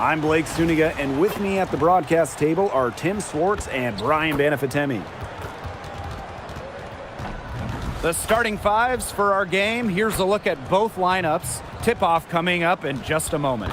I'm Blake Suniga, and with me at the broadcast table are Tim Swartz and Brian Banafitemi. The starting fives for our game. Here's a look at both lineups. Tip-off coming up in just a moment.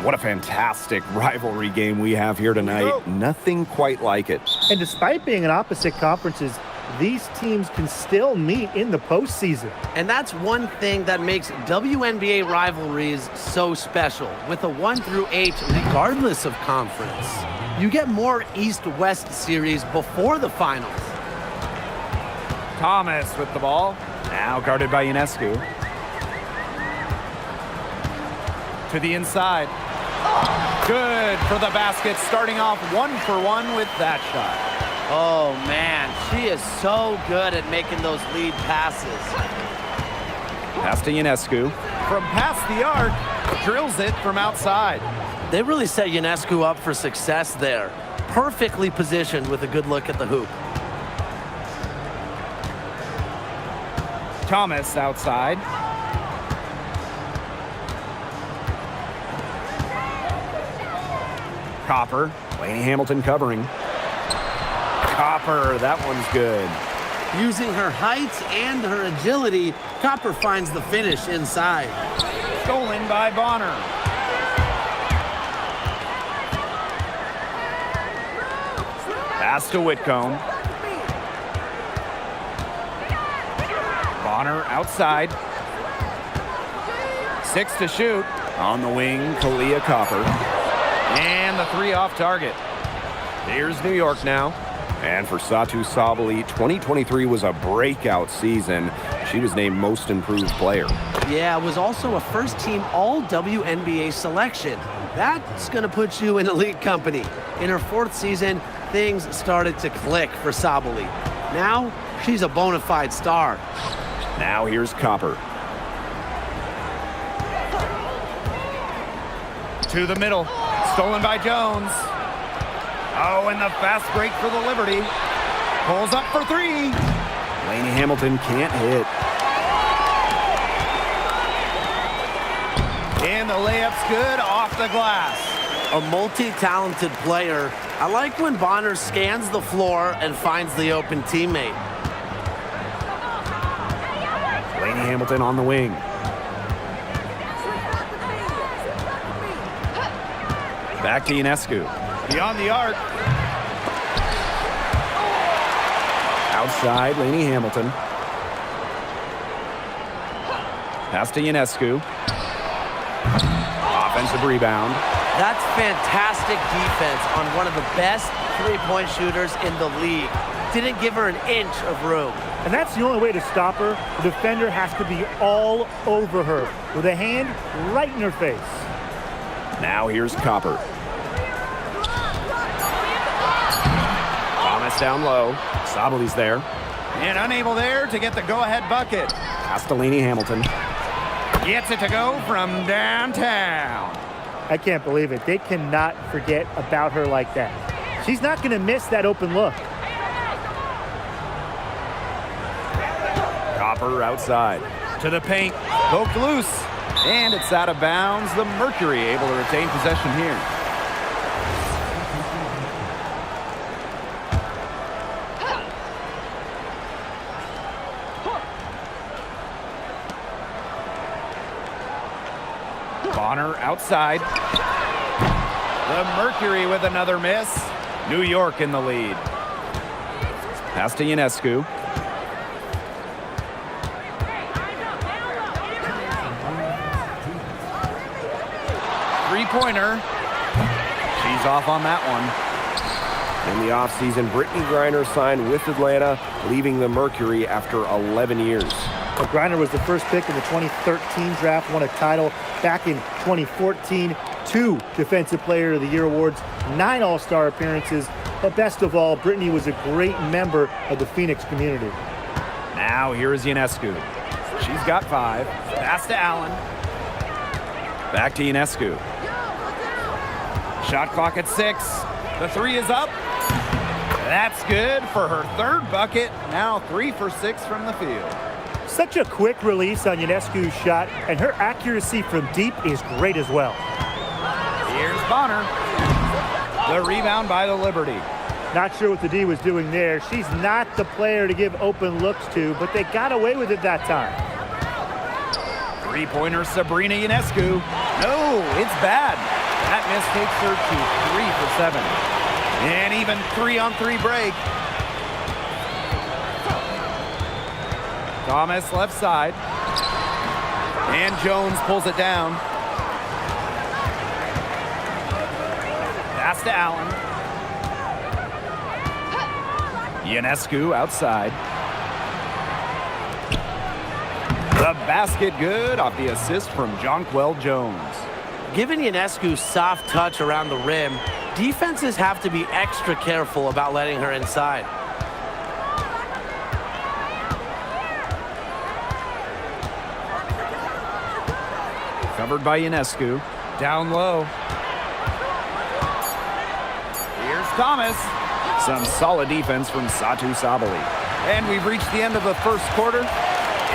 What a fantastic rivalry game we have here tonight. Nothing quite like it. And despite being in opposite conferences, these teams can still meet in the postseason. And that's one thing that makes WNBA rivalries so special. With a 1 through 8, regardless of conference, you get more East-West series before the finals. Thomas with the ball. Now guarded by Ionescu. To the inside. Good for the basket, starting off 1-for-1 with that shot. Oh, man, she is so good at making those lead passes. Pass to Ionescu. From past the arc, drills it from outside. They really set Ionescu up for success there. Perfectly positioned with a good look at the hoop. Thomas outside. Copper. Laney Hamilton covering. Copper, that one's good. Using her height and her agility, Copper finds the finish inside. Stolen by Bonner. Pass to Whitcomb. Bonner outside. 6 to shoot. On the wing, Kalia Copper. And the three off target. Here's New York now. And for Satu Sabally, 2023 was a breakout season. She was named Most Improved Player. Yeah, it was also a first-team All-WNBA selection. That's going to put you in elite company. In her 4th season, things started to click for Sabally. Now, she's a bona fide star. Now here's Copper. To the middle. Stolen by Jones. Oh, and the fast break for the Liberty. Pulls up for 3. Laney Hamilton can't hit. And the layup's good off the glass. A multi-talented player. I like when Bonner scans the floor and finds the open teammate. Laney Hamilton on the wing. Back to Ionescu. Beyond the arc. Outside, Laney Hamilton. Pass to Ionescu. Offensive rebound. That's fantastic defense on one of the best three-point shooters in the league. Didn't give her an inch of room. And that's the only way to stop her. The defender has to be all over her with a hand right in her face. Now here's Copper. Thomas down low. Sabaly's there. And unable there to get the go-ahead bucket. Pass to Laney Hamilton. Gets it to go from downtown. I can't believe it. They cannot forget about her like that. She's not going to miss that open look. Copper outside. To the paint. Poked loose. And it's out of bounds. The Mercury able to retain possession here. Bonner outside. The Mercury with another miss. New York in the lead. Pass to Ionescu. Three-pointer. She's off on that one. In the offseason, Brittany Griner signed with Atlanta, leaving the Mercury after 11 years. Well, Griner was the first pick in the 2013 draft, won a title back in 2014, 2 Defensive Player of the Year awards, 9 All-Star appearances, but best of all, Brittany was a great member of the Phoenix community. Now here is Ionescu. She's got 5. Pass to Allen. Back to Ionescu. Shot clock at 6. The 3 is up. That's good for her 3rd bucket. Now 3 for 6 from the field. Such a quick release on Ionescu's shot, and her accuracy from deep is great as well. Here's Bonner. The rebound by the Liberty. Not sure what the D was doing there. She's not the player to give open looks to, but they got away with it that time. Three-pointer Sabrina Ionescu. No, it's bad. That miss takes her to 3 for 7. And even 3-on-3 break. Thomas left side. And Jones pulls it down. Pass to Allen. Ionescu outside. The basket good off the assist from Jonquel Jones. Given Ionescu's soft touch around the rim, defenses have to be extra careful about letting her inside. Covered by Ionescu. Down low. Here's Thomas. Some solid defense from Satu Sabali. And we've reached the end of the first quarter.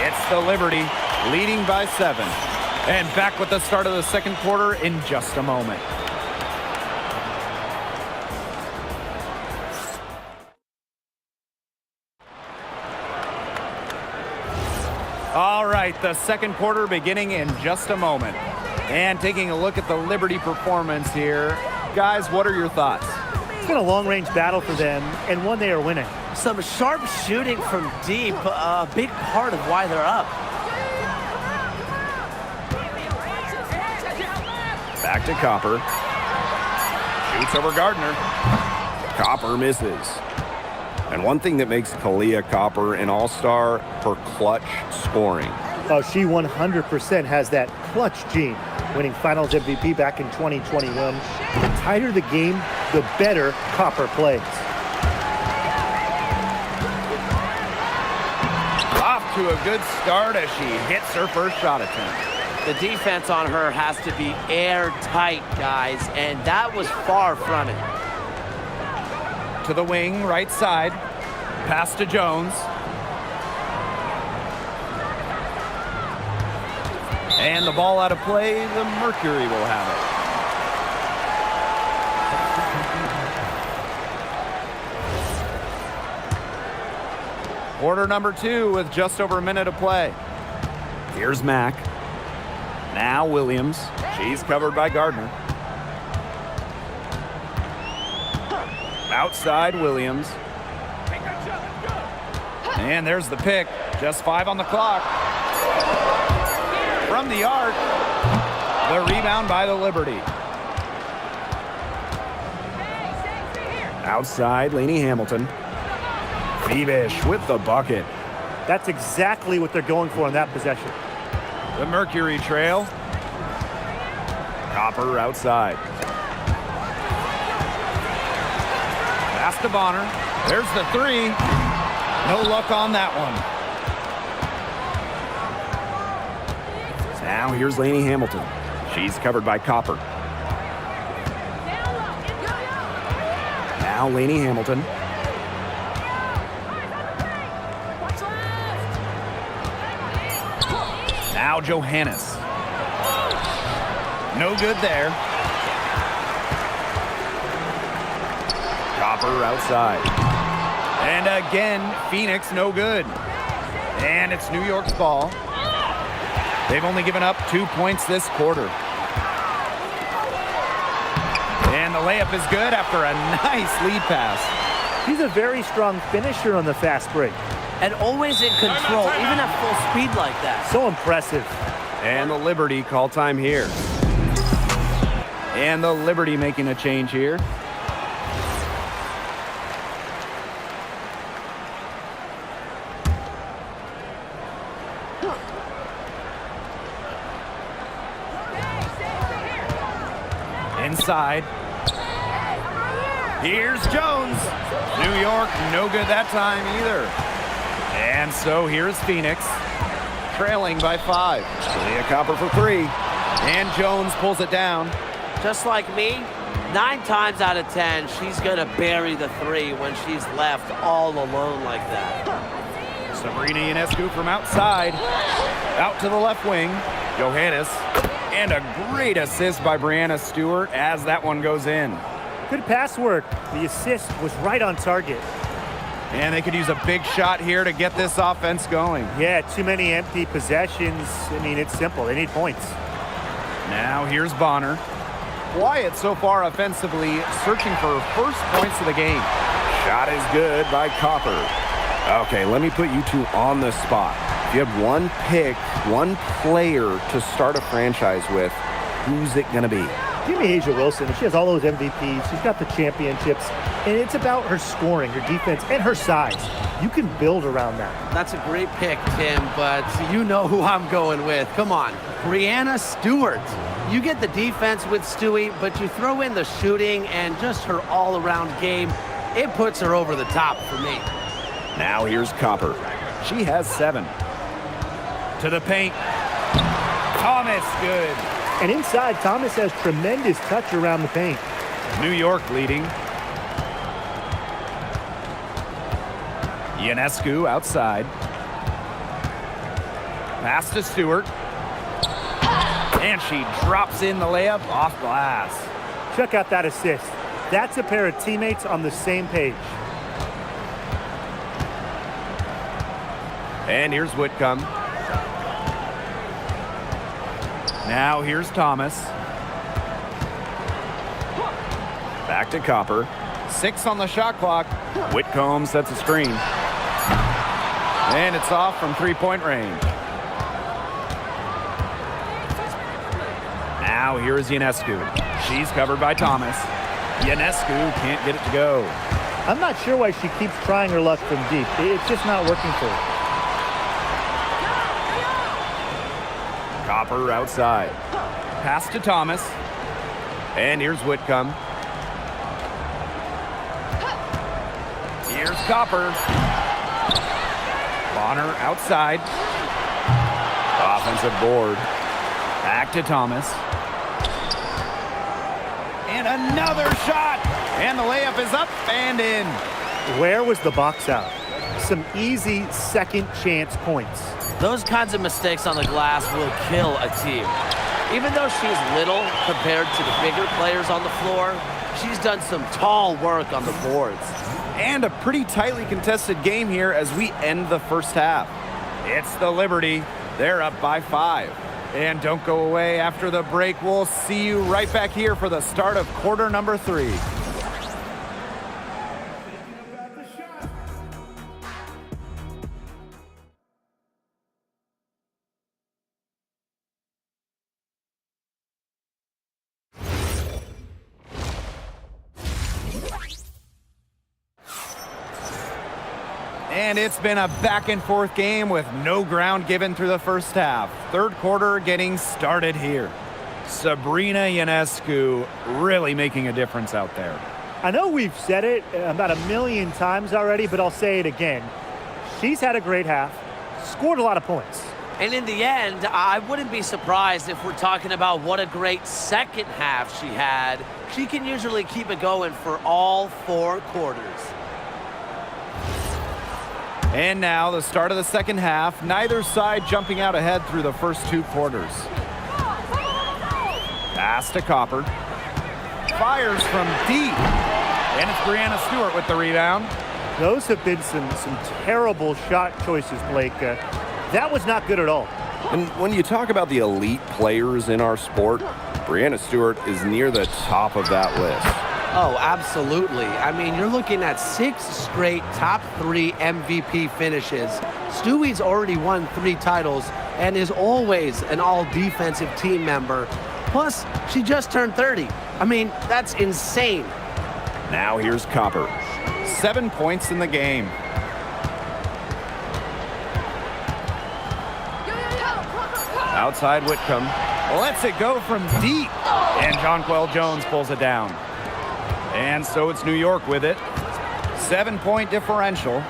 It's the Liberty leading by 7. And back with the start of the second quarter in just a moment. All right, the second quarter beginning in just a moment. And taking a look at the Liberty performance here. Guys, what are your thoughts? It's been a long-range battle for them, and one they are winning. Some sharp shooting from deep, a big part of why they're up. Back to Copper. Shoots over Gardner. Copper misses. And one thing that makes Kalia Copper an all-star, her clutch scoring. Oh, she 100% has that clutch gene, winning Finals MVP back in 2021. The tighter the game, the better Copper plays. Off to a good start as she hits her first shot attempt. The defense on her has to be airtight, guys, and that was far from it. To the wing, right side. Pass to Jones. And the ball out of play, the Mercury will have it. Quarter number 2 with just over a minute of play. Here's Mack. Now Williams. She's covered by Gardner. Outside Williams. And there's the pick. Just 5 on the clock. From the arc. The rebound by the Liberty. Outside, Lainey Hamilton. Beavish with the bucket. That's exactly what they're going for in that possession. The Mercury trail. Copper outside. Pass to Bonner. There's the 3. No luck on that one. Now here's Lainey Hamilton. She's covered by Copper. Now Lainey Hamilton. Now Johannes. No good there. Copper outside. And again, Phoenix no good. And it's New York's ball. They've only given up 2 points this quarter. And the layup is good after a nice lead pass. He's a very strong finisher on the fast break. And always in control, even at full speed like that. So impressive. And the Liberty call time here. And the Liberty making a change here. Inside. Here's Jones. New York, no good that time either. And so here's Phoenix, trailing by 5. Kalia Copper for 3. And Jones pulls it down. Just like me, 9 times out of 10, she's going to bury the 3 when she's left all alone like that. Sabrina Ionescu from outside. Out to the left wing. Johannes. And a great assist by Brianna Stewart as that one goes in. Good pass work. The assist was right on target. And they could use a big shot here to get this offense going. Yeah, too many empty possessions. I mean, it's simple. They need points. Now here's Bonner. Quiet so far offensively, searching for first points of the game. Shot is good by Copper. Okay, let me put you two on the spot. If you had one pick, one player to start a franchise with, who's it going to be? Give me Asia Wilson. She has all those MVPs. She's got the championships. And it's about her scoring, her defense, and her size. You can build around that. That's a great pick, Tim, but you know who I'm going with. Come on, Brianna Stewart. You get the defense with Stewie, but you throw in the shooting and just her all-around game. It puts her over the top for me. Now here's Copper. She has 7. To the paint. Thomas, good. And inside, Thomas has tremendous touch around the paint. New York leading. Ionescu outside. Pass to Stewart. And she drops in the layup off glass. Check out that assist. That's a pair of teammates on the same page. And here's Whitcomb. Now here's Thomas. Back to Copper. 6 on the shot clock. Whitcomb sets a screen. And it's off from three-point range. Now here is Ionescu. She's covered by Thomas. Ionescu can't get it to go. I'm not sure why she keeps trying her luck from deep. It's just not working for her. Copper outside. Pass to Thomas. And here's Whitcomb. Here's Copper. Bonner outside. Offensive board. Back to Thomas. And another shot. And the layup is up and in. Where was the box out? Some easy second chance points. Those kinds of mistakes on the glass will kill a team. Even though she's little compared to the bigger players on the floor, she's done some tall work on the boards. And a pretty tightly contested game here as we end the first half. It's the Liberty. They're up by 5. And don't go away after the break. We'll see you right back here for the start of quarter number 3. And it's been a back-and-forth game with no ground given through the first half. Third quarter getting started here. Sabrina Ionescu really making a difference out there. I know we've said it about 1,000,000 times already, but I'll say it again. She's had a great half, scored a lot of points. And in the end, I wouldn't be surprised if we're talking about what a great second half she had. She can usually keep it going for all 4 quarters. And now the start of the second half. Neither side jumping out ahead through the first 2 quarters. Pass to Copper. Fires from deep. And it's Brianna Stewart with the rebound. Those have been some terrible shot choices, Blake. That was not good at all. And when you talk about the elite players in our sport, Brianna Stewart is near the top of that list. Oh, absolutely. I mean, you're looking at 6 straight top 3 MVP finishes. Stewie's already won 3 titles and is always an all-defensive team member. Plus, she just turned 30. I mean, that's insane. Now here's Copper. 7 points in the game. Outside Whitcomb. Lets it go from deep. And Jonquel Jones pulls it down. And so it's New York with it. 7-point differential.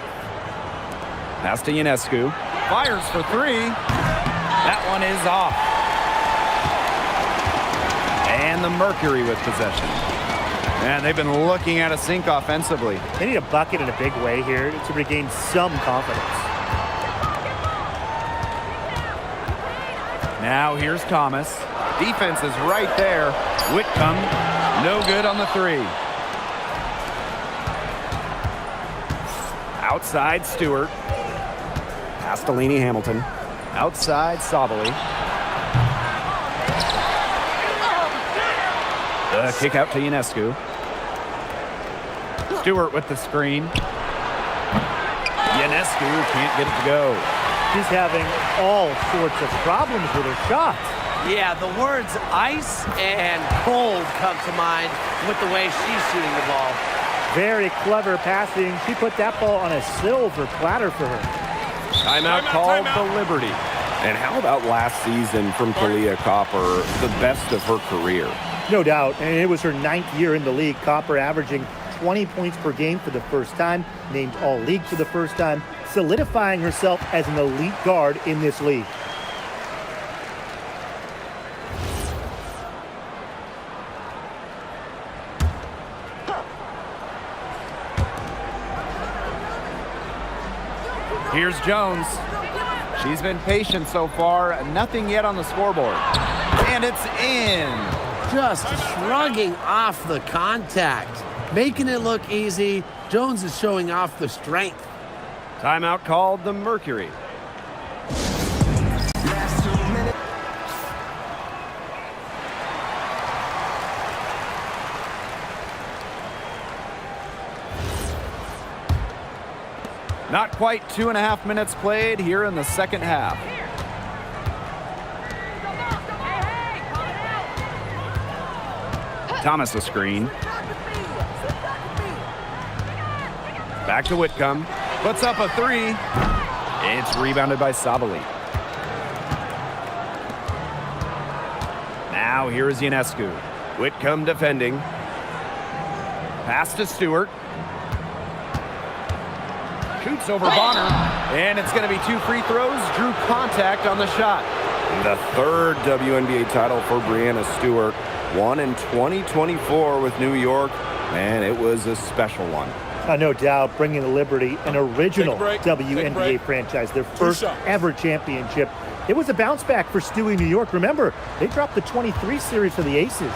Pass to Ionescu. Fires for 3. That one is off. And the Mercury with possession. And they've been looking at a sink offensively. They need a bucket in a big way here to regain some confidence. Now here's Thomas. Defense is right there. Whitcomb, no good on the three. Outside Stewart. Castellini Hamilton. Outside Sabali. The kick out to Ionescu. Stewart with the screen. Ionescu can't get it to go. She's having all sorts of problems with her shot. Yeah, the words ice and cold come to mind with the way she's shooting the ball. Very clever passing. She put that ball on a silver platter for her. Timeout called the Liberty. And how about last season from Kalia Copper, the best of her career? No doubt, and it was her 9th year in the league. Copper averaging 20 points per game for the first time, named All-League for the first time, solidifying herself as an elite guard in this league. Here's Jones. She's been patient so far. Nothing yet on the scoreboard. And it's in. Just shrugging off the contact, making it look easy. Jones is showing off the strength. Timeout called the Mercury. Not quite 2.5 minutes played here in the second half. Thomas a screen. Back to Whitcomb. Puts up a three. It's rebounded by Sabali. Now here is Ionescu. Whitcomb defending. Pass to Stewart. Shoots over Bonner. And it's going to be 2 free throws. Drew contact on the shot. The third WNBA title for Breanna Stewart. Won in 2024 with New York. Man, it was a special one. No doubt, bringing the Liberty an original WNBA franchise, their first ever championship. It was a bounce back for Stewie New York. Remember, they dropped the 23 series for the Aces.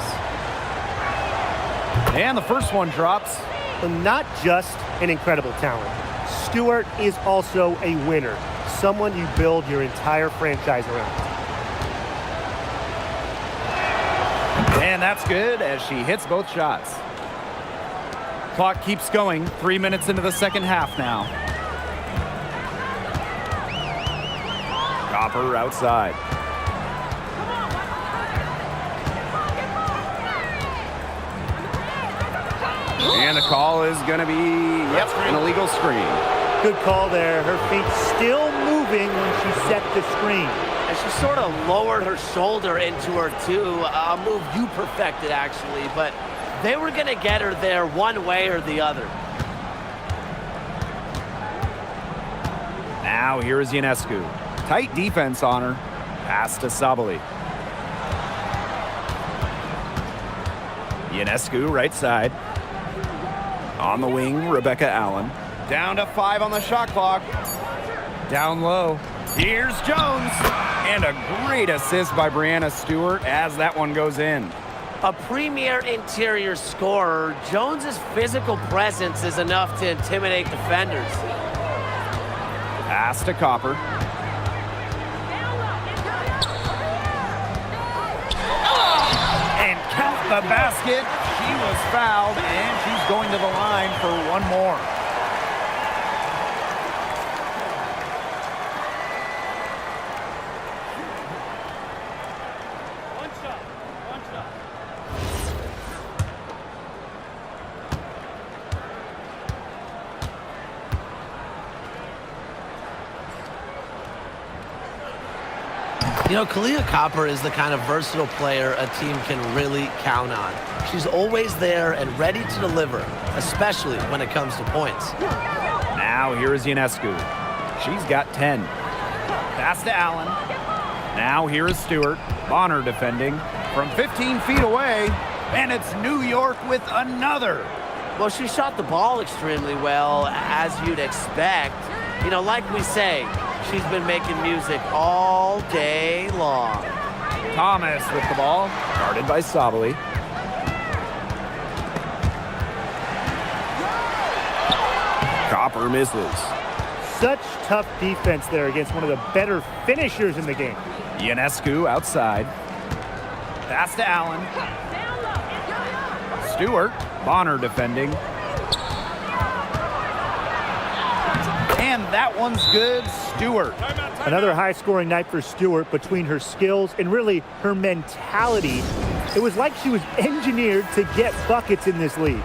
And the first one drops. But not just an incredible talent. Stewart is also a winner, someone you build your entire franchise around. And that's good as she hits both shots. Clock keeps going. 3 minutes into the second half now. Copper outside. And the call is going to be, an illegal screen. Good call there. Her feet still moving when she set the screen. And she sort of lowered her shoulder into her too. A move you perfected, actually. But they were going to get her there one way or the other. Now here is Ionescu. Tight defense on her. Pass to Sabali. Ionescu right side. On the wing, Rebecca Allen. Down to 5 on the shot clock. Down low. Here's Jones. And a great assist by Breanna Stewart as that one goes in. A premier interior scorer, Jones's physical presence is enough to intimidate defenders. Pass to Copper. And count the basket. She was fouled, and she's going to the line for one more. You know, Kalia Copper is the kind of versatile player a team can really count on. She's always there and ready to deliver, especially when it comes to points. Now here is Ionescu. She's got 10. Pass to Allen. Now here is Stewart. Bonner defending. from 15 feet away, and it's New York with another. Well, she shot the ball extremely well, as you'd expect. You know, like we say, she's been making music all day long. Thomas with the ball, guarded by Sabali. Copper misses. Such tough defense there against one of the better finishers in the game. Ionescu outside. Pass to Allen. Stewart. Bonner defending. And that one's good. Stewart. Another high-scoring night for Stewart. Between her skills and really her mentality, it was like she was engineered to get buckets in this league.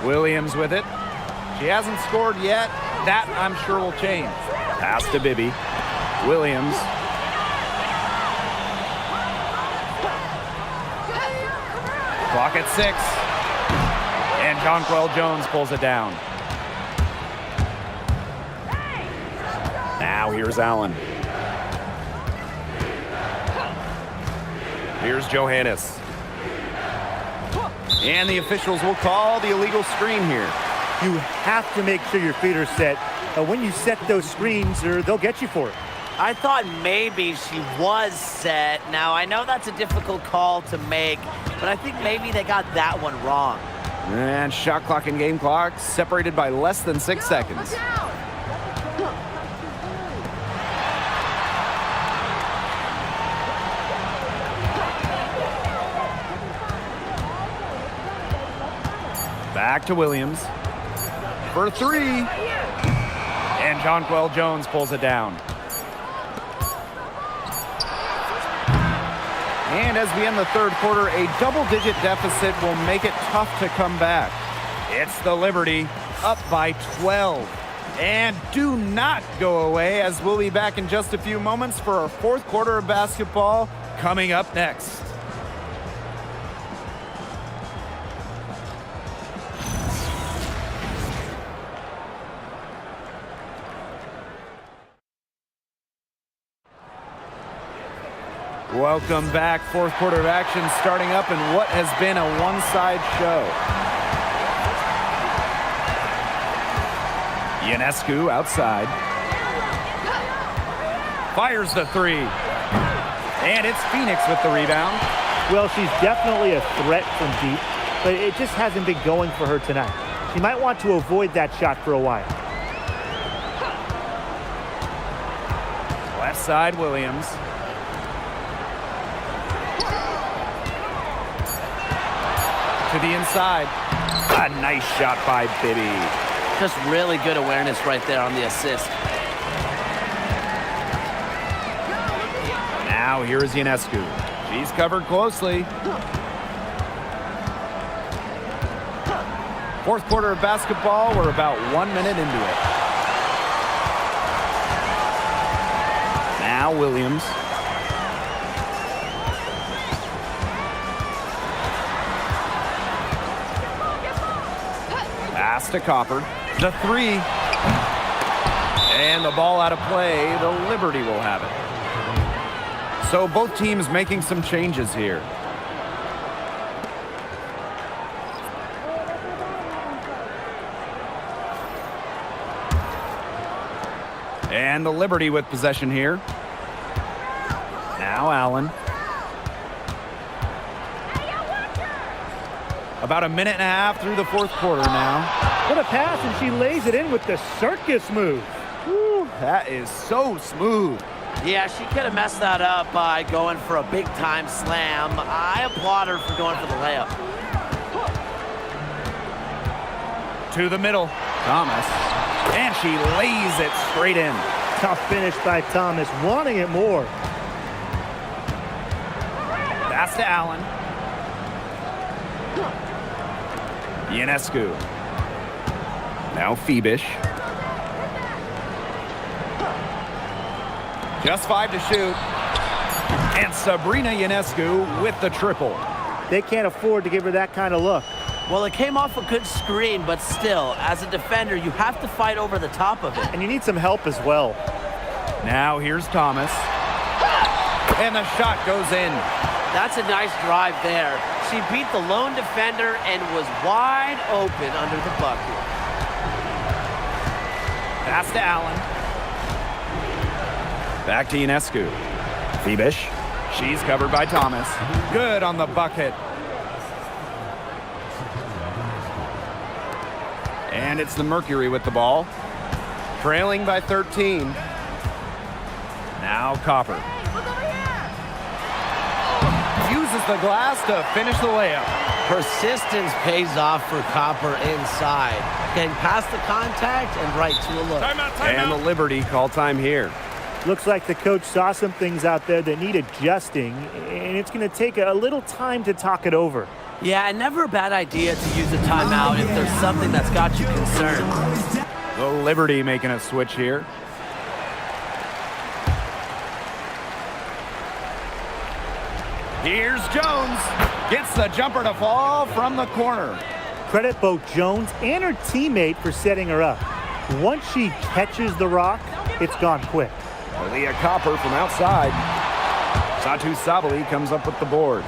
Williams with it. She hasn't scored yet. That, I'm sure, will change. Pass to Bibby. Williams. Clock at 6. And Jonquel Jones pulls it down. Now here's Allen. Here's Johannes. And the officials will call the illegal screen here. You have to make sure your feet are set. When you set those screens, they'll get you for it. I thought maybe she was set. Now, I know that's a difficult call to make, but I think maybe they got that one wrong. And shot clock and game clock separated by less than 6 seconds. Back to Williams for 3. And Jonquel Jones pulls it down. And as we end the third quarter, a double-digit deficit will make it tough to come back. It's the Liberty, up by 12. And do not go away, as we'll be back in just a few moments for our fourth quarter of basketball coming up next. Welcome back. Fourth quarter of action starting up in what has been a one-side show. Ionescu outside. Fires the 3. And it's Phoenix with the rebound. Well, she's definitely a threat from deep, but it just hasn't been going for her tonight. She might want to avoid that shot for a while. Left side, Williams. To the inside. A nice shot by Bibby. Just really good awareness right there on the assist. Now here is Ionescu. She's covered closely. Fourth quarter of basketball. We're about 1 minute into it. Now Williams. Pass to Copper. The 3. And the ball out of play. The Liberty will have it. So both teams making some changes here. And the Liberty with possession here. Now Allen. About a minute and a half through the fourth quarter now. What a pass, and she lays it in with the circus move. Whew, that is so smooth. Yeah, she could have messed that up by going for a big-time slam. I applaud her for going for the layup. To the middle, Thomas. And she lays it straight in. Tough finish by Thomas, wanting it more. Pass to Allen. Ionescu. Now Phoebish. Just 5 to shoot. And Sabrina Ionescu with the triple. They can't afford to give her that kind of look. Well, it came off a good screen, but still, as a defender, you have to fight over the top of it. And you need some help as well. Now here's Thomas. And the shot goes in. That's a nice drive there. She beat the lone defender and was wide open under the bucket. Pass to Allen. Back to Ionescu. Phoebish. She's covered by Thomas. Good on the bucket. And it's the Mercury with the ball. Trailing by 13. Now Copper. Uses the glass to finish the layup. Persistence pays off for Copper inside. Getting past the contact and right to a look. And the Liberty call time here. Looks like the coach saw some things out there that need adjusting, and it's going to take a little time to talk it over. Yeah, and never a bad idea to use a timeout if there's something that's got you concerned. The Liberty making a switch here. Here's Jones. Gets the jumper to fall from the corner. Credit both Jones and her teammate for setting her up. Once she catches the rock, it's gone quick. Leah Copper from outside. Satu Sabali comes up with the board.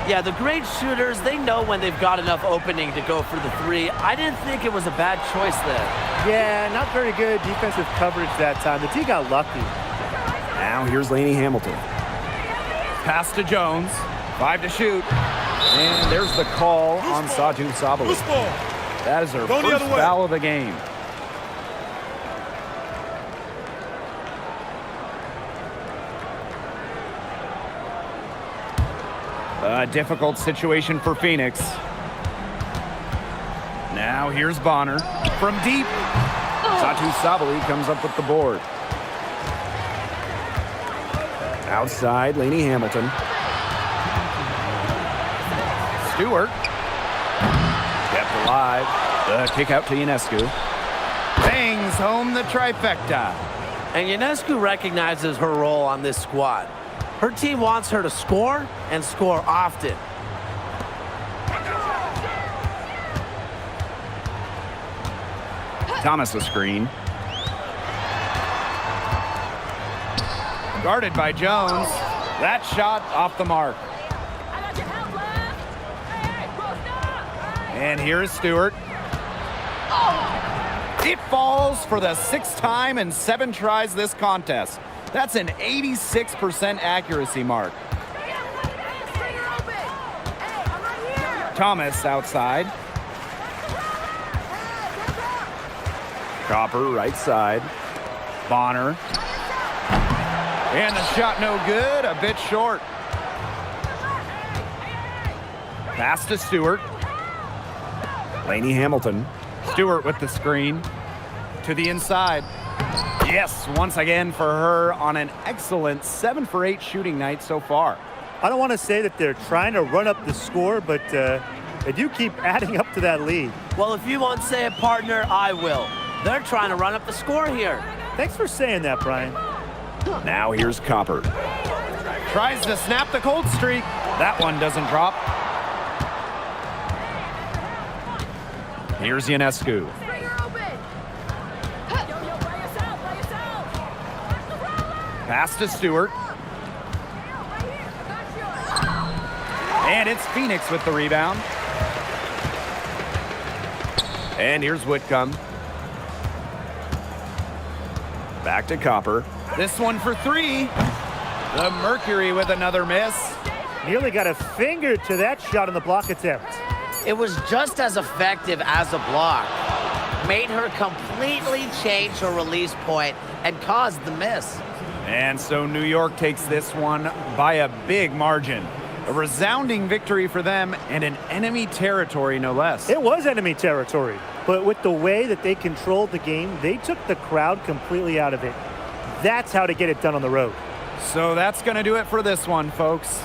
Yeah, the great shooters, they know when they've got enough opening to go for the three. I didn't think it was a bad choice there. Yeah, not very good defensive coverage that time. The team got lucky. Now here's Lainey Hamilton. Pass to Jones. 5 to shoot. And there's the call on Satu Sabali. That is her first foul of the game. A difficult situation for Phoenix. Now here's Bonner from deep. Satu Sabali comes up with the board. Outside, Lainey Hamilton. Stewart. Kept alive. The kick out to Ionescu. Bangs home the trifecta. And Ionescu recognizes her role on this squad. Her team wants her to score and score often. Thomas a screen. Guarded by Jones. That shot off the mark. And here's Stewart. It falls for the 6th time in 7 tries this contest. That's an 86% accuracy mark. Thomas outside. Copper right side. Bonner. And the shot no good, a bit short. Pass to Stewart. Lainey Hamilton. Stewart with the screen. To the inside. Yes, once again for her on an excellent 7 for 8 shooting night so far. I don't want to say that they're trying to run up the score, but they do keep adding up to that lead. Well, if you won't say it, partner, I will. They're trying to run up the score here. Thanks for saying that, Brian. Now here's Copper. Tries to snap the cold streak. That one doesn't drop. Here's Ionescu. Pass to Stewart. And it's Phoenix with the rebound. And here's Whitcomb. Back to Copper. This one for 3. The Mercury with another miss. Nearly got a finger to that shot on the block attempt. It was just as effective as a block. Made her completely change her release point and caused the miss. And so New York takes this one by a big margin. A resounding victory for them and an enemy territory, no less. It was enemy territory, but with the way that they controlled the game, they took the crowd completely out of it. That's how to get it done on the road. So that's going to do it for this one, folks.